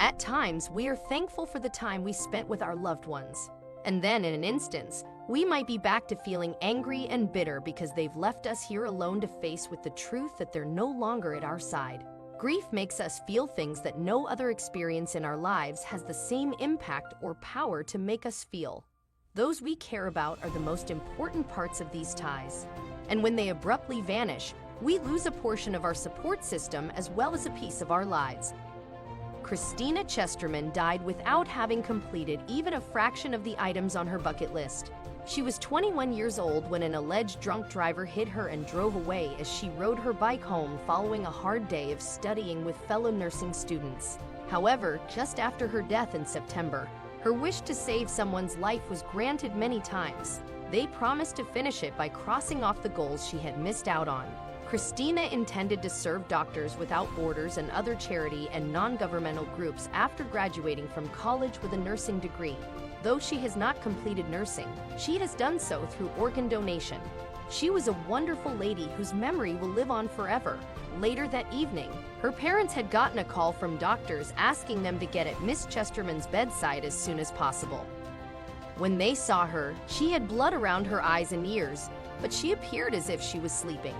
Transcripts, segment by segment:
At times, we are thankful for the time we spent with our loved ones. And then, in an instance, we might be back to feeling angry and bitter because they've left us here alone to face with the truth that they're no longer at our side. Grief makes us feel things that no other experience in our lives has the same impact or power to make us feel. Those we care about are the most important parts of these ties. And when they abruptly vanish, we lose a portion of our support system as well as a piece of our lives. Christina Chesterman died without having completed even a fraction of the items on her bucket list. She was 21 years old when an alleged drunk driver hit her and drove away as she rode her bike home following a hard day of studying with fellow nursing students. However, just after her death in September, her wish to save someone's life was granted many times. They promised to finish it by crossing off the goals she had missed out on. Christina intended to serve Doctors Without Borders and other charity and non-governmental groups after graduating from college with a nursing degree. Though she has not completed nursing, she has done so through organ donation. She was a wonderful lady whose memory will live on forever. Later that evening, her parents had gotten a call from doctors asking them to get at Miss Chesterman's bedside as soon as possible. When they saw her, she had blood around her eyes and ears, but she appeared as if she was sleeping.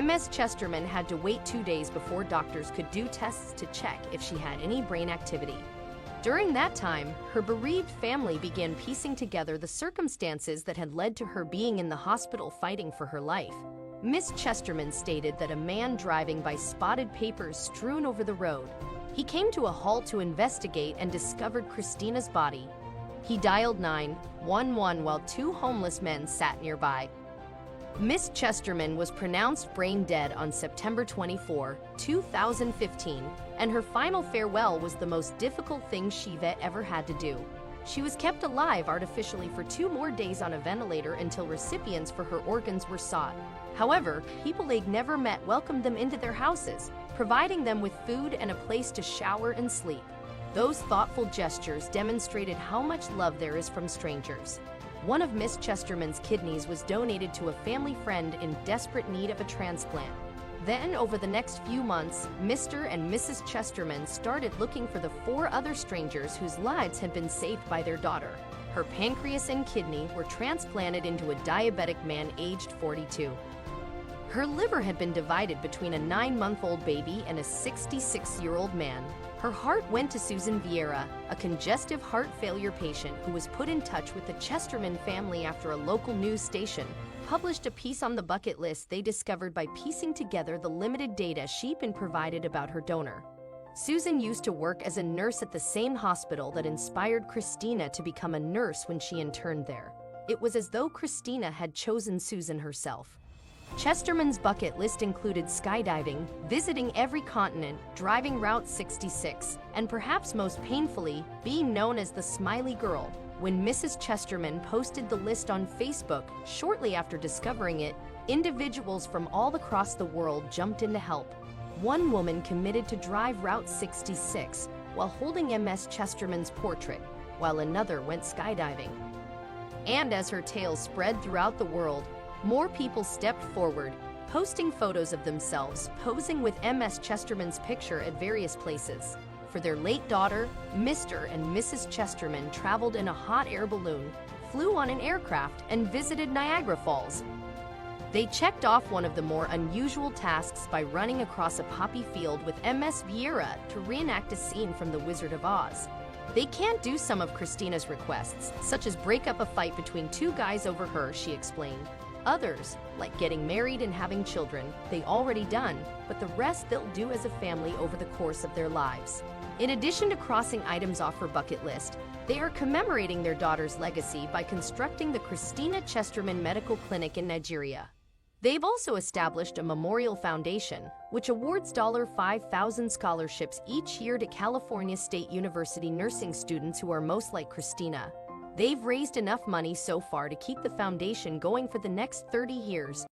Ms. Chesterman had to wait 2 days before doctors could do tests to check if she had any brain activity. During that time, her bereaved family began piecing together the circumstances that had led to her being in the hospital fighting for her life. Miss Chesterman stated that a man driving by spotted papers strewn over the road. He came to a halt to investigate and discovered Christina's body. He dialed 911 while 2 homeless men sat nearby. Miss Chesterman was pronounced brain dead on September 24, 2015, and her final farewell was the most difficult thing she ever had to do. She was kept alive artificially for 2 more days on a ventilator until recipients for her organs were sought. However, people they never met welcomed them into their houses, providing them with food and a place to shower and sleep. Those thoughtful gestures demonstrated how much love there is from strangers. One of Miss Chesterman's kidneys was donated to a family friend in desperate need of a transplant. Then, over the next few months, Mr. and Mrs. Chesterman started looking for the 4 other strangers whose lives had been saved by their daughter. Her pancreas and kidney were transplanted into a diabetic man aged 42. Her liver had been divided between a 9-month-old baby and a 66-year-old man. Her heart went to Susan Vieira, a congestive heart failure patient who was put in touch with the Chesterman family after a local news station published a piece on the bucket list they discovered by piecing together the limited data she'd been provided about her donor. Susan used to work as a nurse at the same hospital that inspired Christina to become a nurse when she interned there. It was as though Christina had chosen Susan herself. Chesterman's bucket list included skydiving, visiting every continent, driving Route 66, and perhaps most painfully, being known as the Smiley Girl. When Mrs. Chesterman posted the list on Facebook shortly after discovering it, individuals from all across the world jumped in to help. One woman committed to drive Route 66 while holding Ms. Chesterman's portrait, while another went skydiving. And as her tale spread throughout the world, more people stepped forward, posting photos of themselves posing with Ms. Chesterman's picture at various places. For their late daughter, Mr. and Mrs. Chesterman traveled in a hot air balloon, flew on an aircraft, and visited Niagara Falls. They checked off one of the more unusual tasks by running across a poppy field with Ms. Vieira to reenact a scene from The Wizard of Oz. They can't do some of Christina's requests, such as break up a fight between 2 guys over her, she explained. Others, like getting married and having children, they already done, but the rest they'll do as a family over the course of their lives. In addition to crossing items off her bucket list, they are commemorating their daughter's legacy by constructing the Christina Chesterman Medical Clinic in Nigeria. They've also established a memorial foundation, which awards $5,000 scholarships each year to California State University nursing students who are most like Christina. They've raised enough money so far to keep the foundation going for the next 30 years.